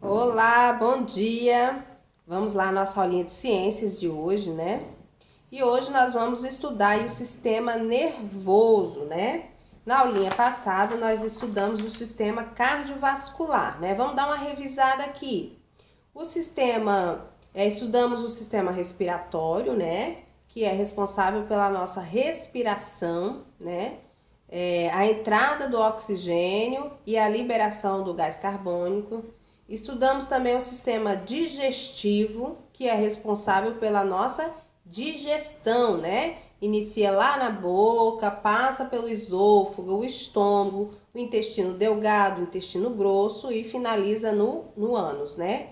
Olá, bom dia! Vamos lá, nossa aulinha de ciências de hoje, né? E hoje nós vamos estudar aí o sistema nervoso, né? Na aulinha passada nós estudamos o sistema cardiovascular, né? Vamos dar uma revisada aqui. Estudamos o sistema respiratório, né? Que é responsável pela nossa respiração, né? A entrada do oxigênio e a liberação do gás carbônico. Estudamos também o sistema digestivo, que é responsável pela nossa digestão, né? Inicia lá na boca, passa pelo esôfago, o estômago, o intestino delgado, o intestino grosso e finaliza no ânus, né?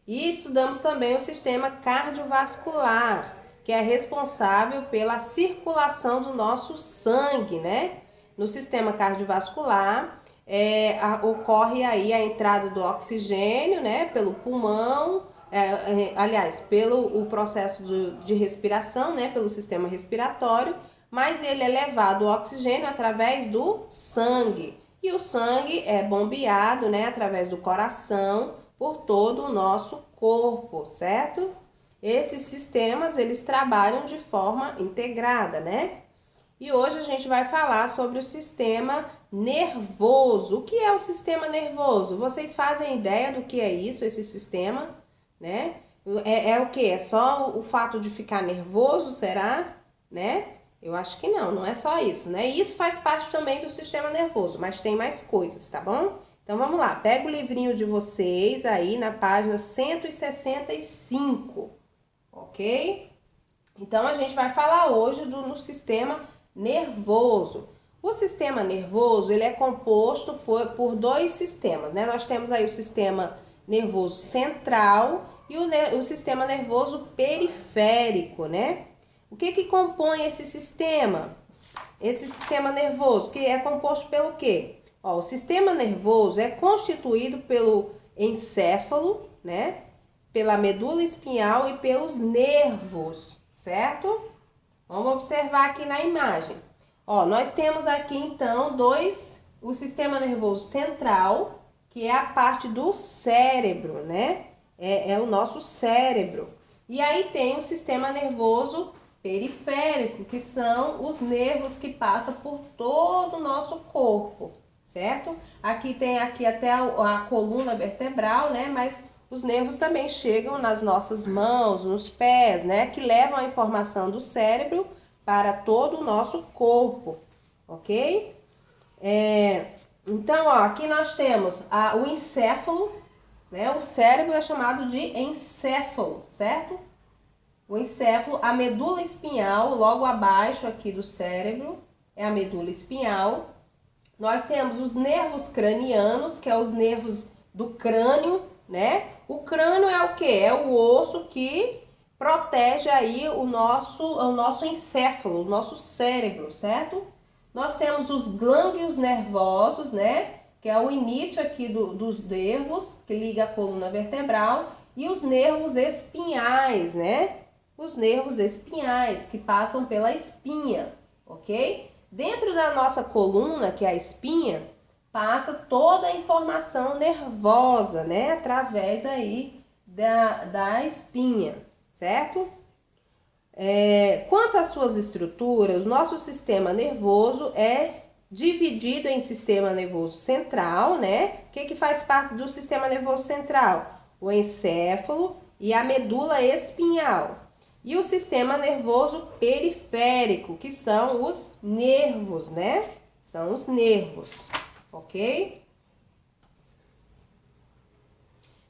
E estudamos também o sistema cardiovascular, que é responsável pela circulação do nosso sangue, né? No sistema cardiovascular, ocorre aí a entrada do oxigênio, né? Pelo pulmão, pelo o processo de respiração, né? Pelo sistema respiratório, mas ele é levado o oxigênio através do sangue. E o sangue é bombeado, né? Através do coração, por todo o nosso corpo, certo? Esses sistemas, eles trabalham de forma integrada, né? E hoje a gente vai falar sobre o sistema nervoso. O que é o sistema nervoso? Vocês fazem ideia do que é isso, esse sistema, né? É o que? É só o fato de ficar nervoso, será? Né? Eu acho que não, não é só isso, né? Isso faz parte também do sistema nervoso, mas tem mais coisas, tá bom? Então vamos lá, pega o livrinho de vocês aí na página 165, ok? Então a gente vai falar hoje no sistema nervoso. O sistema nervoso, ele é composto por dois sistemas, né? Nós temos aí o sistema nervoso central e o sistema nervoso periférico, né? O que compõe esse sistema? Esse sistema nervoso, que é composto pelo quê? Ó, o sistema nervoso é constituído pelo encéfalo, né? Pela medula espinhal e pelos nervos, certo? Vamos observar aqui na imagem. Ó, nós temos aqui então o sistema nervoso central, que é a parte do cérebro, né? É o nosso cérebro. E aí tem o sistema nervoso periférico, que são os nervos que passam por todo o nosso corpo, certo? Aqui tem até a coluna vertebral, né? Mas os nervos também chegam nas nossas mãos, nos pés, né? Que levam a informação do cérebro para todo o nosso corpo, ok? Então, ó, aqui nós temos o encéfalo, né? O cérebro é chamado de encéfalo, certo? O encéfalo, a medula espinhal, logo abaixo aqui do cérebro, é a medula espinhal. Nós temos os nervos cranianos, que é os nervos do crânio, né? O crânio é o quê? É o osso que protege aí o nosso encéfalo, o nosso cérebro, certo? Nós temos os gânglios nervosos, né? Que é o início aqui dos nervos, que liga a coluna vertebral, e os nervos espinhais, né? Os nervos espinhais, que passam pela espinha, ok? Dentro da nossa coluna, que é a espinha, passa toda a informação nervosa, né? Através aí da espinha, certo? Quanto às suas estruturas, o nosso sistema nervoso é dividido em sistema nervoso central, né? O que faz parte do sistema nervoso central? O encéfalo e a medula espinhal. E o sistema nervoso periférico, que são os nervos, né? São os nervos, ok?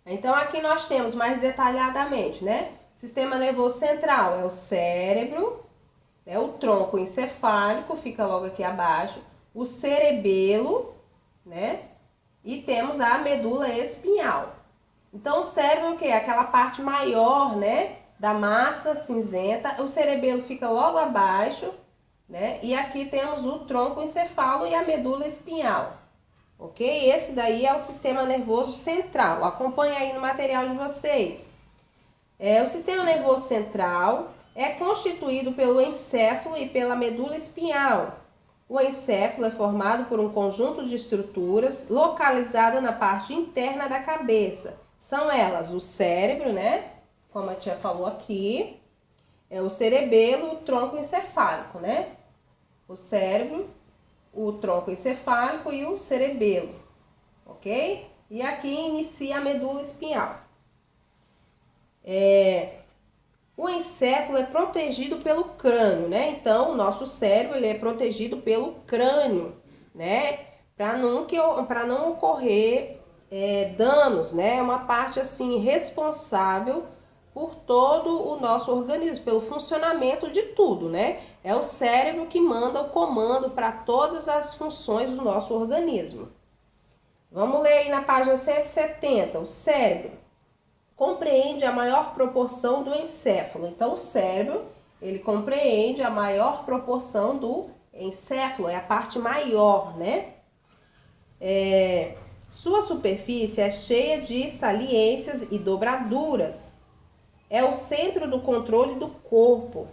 Então, aqui nós temos mais detalhadamente, né? Sistema nervoso central é o cérebro, né? O tronco encefálico, fica logo aqui abaixo, o cerebelo, né? E temos a medula espinhal. Então, o cérebro é o quê? Aquela parte maior, né? Da massa cinzenta, o cerebelo fica logo abaixo, né? E aqui temos o tronco encefalo e a medula espinhal, ok? Esse daí é o sistema nervoso central. Acompanha aí no material de vocês. O sistema nervoso central é constituído pelo encéfalo e pela medula espinhal. O encéfalo é formado por um conjunto de estruturas localizada na parte interna da cabeça, São elas o cérebro, né? Como a tia falou aqui, é o cerebelo, o tronco encefálico, né? O cérebro, o tronco encefálico e o cerebelo, ok? E aqui inicia a medula espinhal. O encéfalo é protegido pelo crânio, né? Então, o nosso cérebro ele é protegido pelo crânio, né? Para não ocorrer danos, né? É uma parte assim responsável por todo o nosso organismo, pelo funcionamento de tudo, né? É o cérebro que manda o comando para todas as funções do nosso organismo. Vamos ler aí na página 170. O cérebro compreende a maior proporção do encéfalo. Então, o cérebro, ele compreende a maior proporção do encéfalo, é a parte maior, né? Sua superfície é cheia de saliências e dobraduras. É o centro do controle do corpo,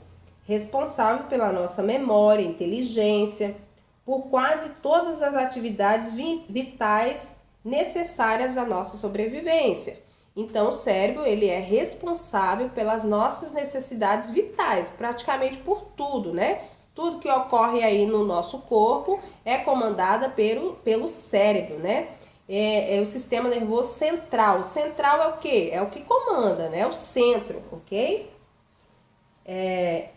responsável pela nossa memória, inteligência, por quase todas as atividades vitais necessárias à nossa sobrevivência. Então, o cérebro ele é responsável pelas nossas necessidades vitais, praticamente por tudo, né? Tudo que ocorre aí no nosso corpo é comandado pelo cérebro, né? É o sistema nervoso central. O central é o quê? É o que comanda, né? É o centro, ok?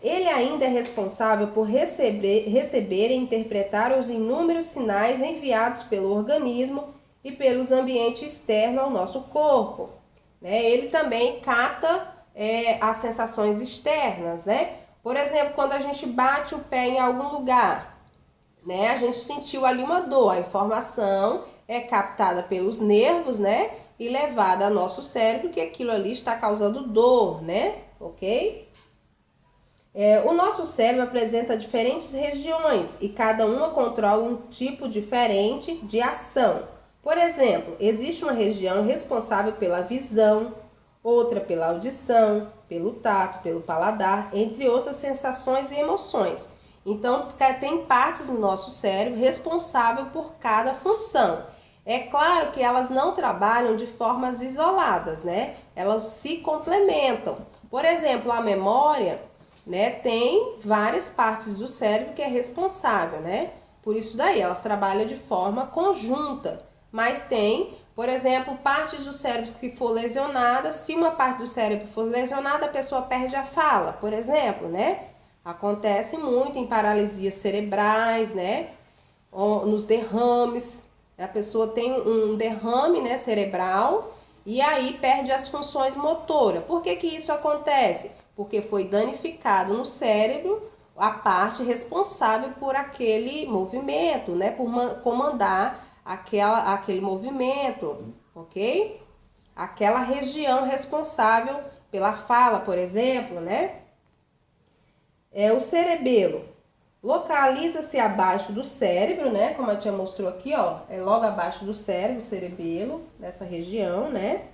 Ele ainda é responsável por receber e interpretar os inúmeros sinais enviados pelo organismo e pelos ambientes externos ao nosso corpo. Ele também capta as sensações externas, né? Por exemplo, quando a gente bate o pé em algum lugar, né? A gente sentiu ali uma dor, a informação é captada pelos nervos, né? E levada ao nosso cérebro que aquilo ali está causando dor, né? Ok? O nosso cérebro apresenta diferentes regiões e cada uma controla um tipo diferente de ação. Por exemplo, existe uma região responsável pela visão, outra pela audição, pelo tato, pelo paladar, entre outras sensações e emoções. Então, tem partes no nosso cérebro responsável por cada função. É claro que elas não trabalham de formas isoladas, né? Elas se complementam. Por exemplo, a memória, né, tem várias partes do cérebro que é responsável, né? Por isso daí, elas trabalham de forma conjunta. Mas tem, por exemplo, partes do cérebro que for lesionada. Se uma parte do cérebro for lesionada, a pessoa perde a fala, por exemplo, né? Acontece muito em paralisias cerebrais, né? Ou nos derrames. A pessoa tem um derrame, né, cerebral e aí perde as funções motoras. Por que que isso acontece? Porque foi danificado no cérebro a parte responsável por aquele movimento, né? Por comandar aquele movimento, ok? Aquela região responsável pela fala, por exemplo, né? O cerebelo localiza-se abaixo do cérebro, né? Como a tia mostrou aqui, ó, é logo abaixo do cérebro, o cerebelo, nessa região, né?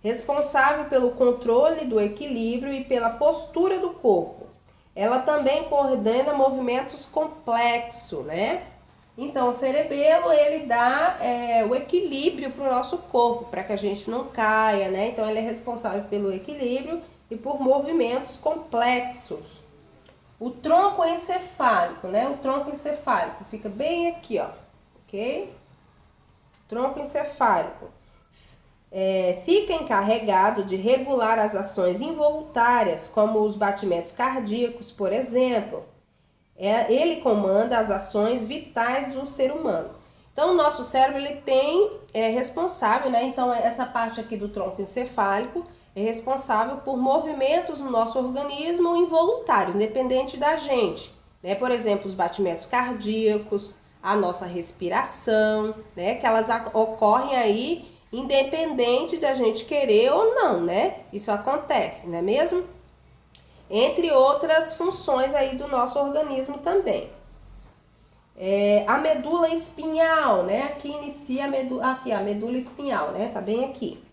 Responsável pelo controle do equilíbrio e pela postura do corpo. Ela também coordena movimentos complexos, né? Então, o cerebelo, ele dá o equilíbrio para o nosso corpo, para que a gente não caia, né? Então, ele é responsável pelo equilíbrio e por movimentos complexos. O tronco encefálico, né? O tronco encefálico fica bem aqui, ó, ok? Tronco encefálico. Fica encarregado de regular as ações involuntárias, como os batimentos cardíacos, por exemplo. Ele comanda as ações vitais do ser humano. Então, o nosso cérebro ele é responsável, né? Então, essa parte aqui do tronco encefálico é responsável por movimentos no nosso organismo involuntários, independente da gente, né? Por exemplo, os batimentos cardíacos, a nossa respiração, né? Que elas ocorrem aí independente da gente querer ou não, né? Isso acontece, não é mesmo? Entre outras funções aí do nosso organismo também. A medula espinhal, né? Aqui inicia a medula espinhal, né? Tá bem aqui.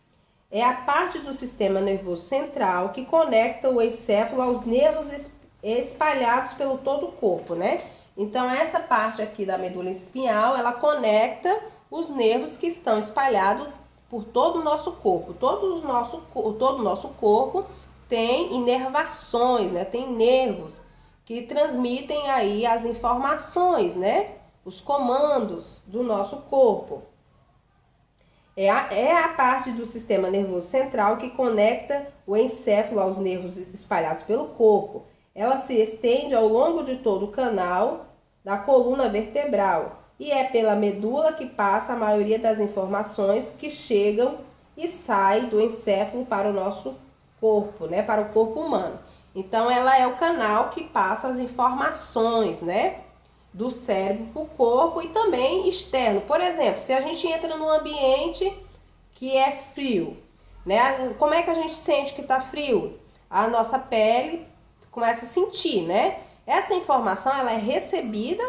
É a parte do sistema nervoso central que conecta o encéfalo aos nervos espalhados pelo todo o corpo, né? Então, essa parte aqui da medula espinhal, ela conecta os nervos que estão espalhados por todo o nosso corpo. Todo o nosso corpo tem inervações, né? Tem nervos que transmitem aí as informações, né? Os comandos do nosso corpo. É a parte do sistema nervoso central que conecta o encéfalo aos nervos espalhados pelo corpo. Ela se estende ao longo de todo o canal da coluna vertebral e é pela medula que passa a maioria das informações que chegam e saem do encéfalo para o nosso corpo, né? Para o corpo humano. Então, ela é o canal que passa as informações, né? Do cérebro para o corpo e também externo. Por exemplo, se a gente entra num ambiente que é frio, né? Como é que a gente sente que está frio? A nossa pele começa a sentir, né? Essa informação ela é recebida,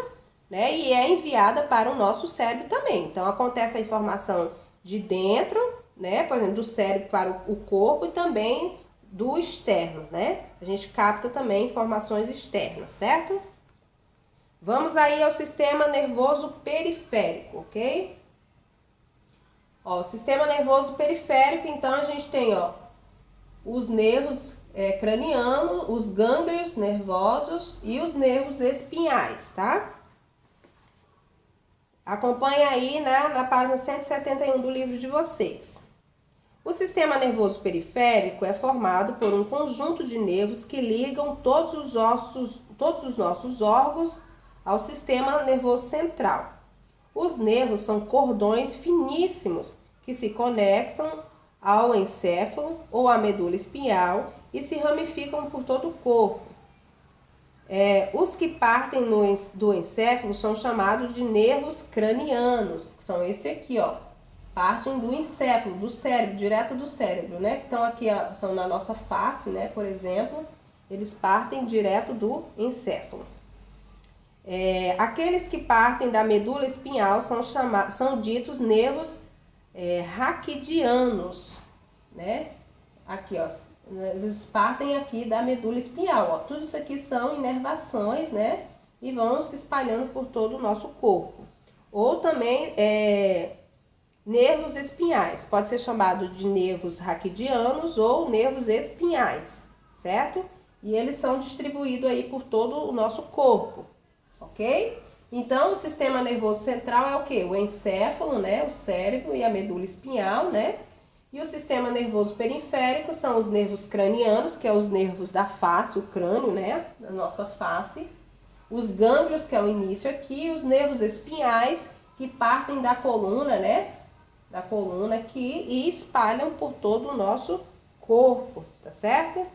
né? E é enviada para o nosso cérebro também. Então acontece a informação de dentro, né? Por exemplo, do cérebro para o corpo e também do externo, né? A gente capta também informações externas, certo? Vamos aí ao sistema nervoso periférico, ok? Ó, o sistema nervoso periférico, então a gente tem, ó, os nervos cranianos, os gânglios nervosos e os nervos espinhais, tá? Acompanhe aí, né, na página 171 do livro de vocês. O sistema nervoso periférico é formado por um conjunto de nervos que ligam todos os nossos órgãos ao sistema nervoso central. Os nervos são cordões finíssimos que se conectam ao encéfalo ou à medula espinhal e se ramificam por todo o corpo. Os que partem do encéfalo são chamados de nervos cranianos, que são esse aqui, ó. Partem do encéfalo, do cérebro, direto do cérebro, né? Que estão aqui, ó, são na nossa face, né? Por exemplo, eles partem direto do encéfalo. Aqueles que partem da medula espinhal são ditos nervos raquidianos, né? Aqui, ó, eles partem aqui da medula espinhal, ó. Tudo isso aqui são inervações, né? E vão se espalhando por todo o nosso corpo. Ou também nervos espinhais, pode ser chamado de nervos raquidianos ou nervos espinhais, certo? E eles são distribuídos aí por todo o nosso corpo. Ok? Então, o sistema nervoso central é o que? O encéfalo, né? O cérebro e a medula espinhal, né? E o sistema nervoso periférico são os nervos cranianos, que é os nervos da face, o crânio, né? Da nossa face. Os gânglios, que é o início aqui. E os nervos espinhais, que partem da coluna, né? Da coluna aqui e espalham por todo o nosso corpo, tá certo?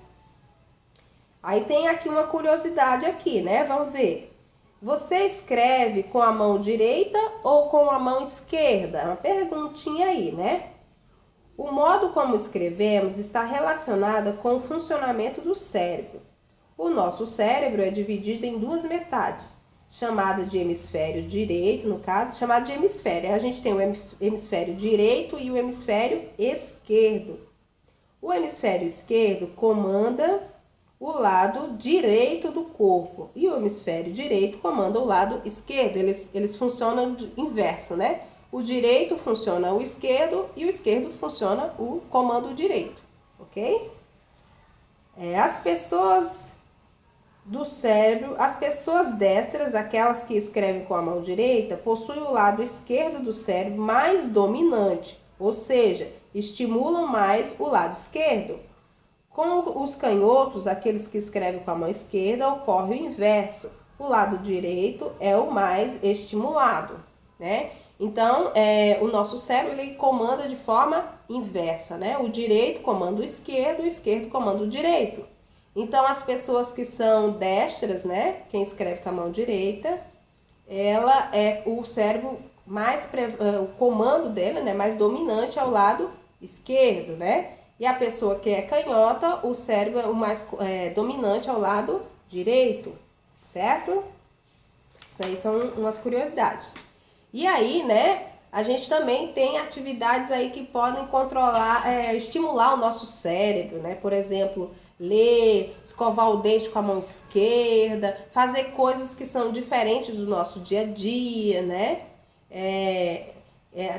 Aí tem aqui uma curiosidade aqui, né? Vamos ver. Você escreve com a mão direita ou com a mão esquerda? Uma perguntinha aí, né? O modo como escrevemos está relacionado com o funcionamento do cérebro. O nosso cérebro é dividido em duas metades, chamada de hemisfério direito, no caso, chamado de hemisfério. A gente tem o hemisfério direito e o hemisfério esquerdo. O hemisfério esquerdo comanda o lado direito do corpo e o hemisfério direito comanda o lado esquerdo. Eles funcionam de inverso, né? O direito funciona o esquerdo e o esquerdo funciona o comando direito, ok? As pessoas do cérebro, as pessoas destras, aquelas que escrevem com a mão direita, possuem o lado esquerdo do cérebro mais dominante, ou seja, estimulam mais o lado esquerdo. Com os canhotos, aqueles que escrevem com a mão esquerda, ocorre o inverso. O lado direito é o mais estimulado, né? Então, o nosso cérebro ele comanda de forma inversa, né? O direito comanda o esquerdo comanda o direito. Então, as pessoas que são destras, né? Quem escreve com a mão direita, ela é o cérebro mais, o comando dela, né? Mais dominante ao lado esquerdo, né? E a pessoa que é canhota, o cérebro é o mais dominante ao lado direito, certo? Isso aí são umas curiosidades. E aí, né, a gente também tem atividades aí que podem controlar, estimular o nosso cérebro, né? Por exemplo, ler, escovar o dente com a mão esquerda, fazer coisas que são diferentes do nosso dia a dia, né?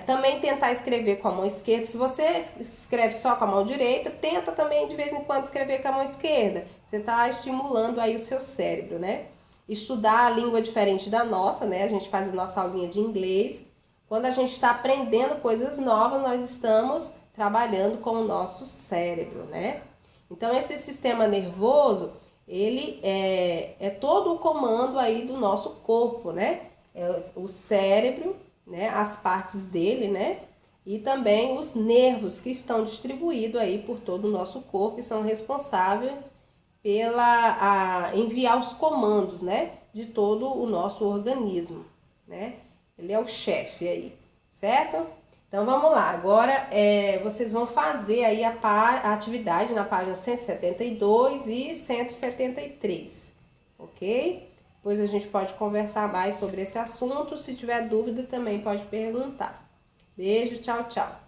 Também tentar escrever com a mão esquerda. Se você escreve só com a mão direita, tenta também de vez em quando escrever com a mão esquerda. Você está estimulando aí o seu cérebro, né? Estudar a língua diferente da nossa, né? A gente faz a nossa aulinha de inglês. Quando a gente está aprendendo coisas novas, nós estamos trabalhando com o nosso cérebro, né? Então, esse sistema nervoso, ele é todo o comando aí do nosso corpo, né? O cérebro, né? As partes dele, né? E também os nervos que estão distribuídos aí por todo o nosso corpo e são responsáveis pela enviar os comandos, né? De todo o nosso organismo, né? Ele é o chefe aí, certo? Então vamos lá, agora vocês vão fazer aí a atividade na página 172 e 173, ok? Depois a gente pode conversar mais sobre esse assunto, se tiver dúvida também pode perguntar. Beijo, tchau, tchau.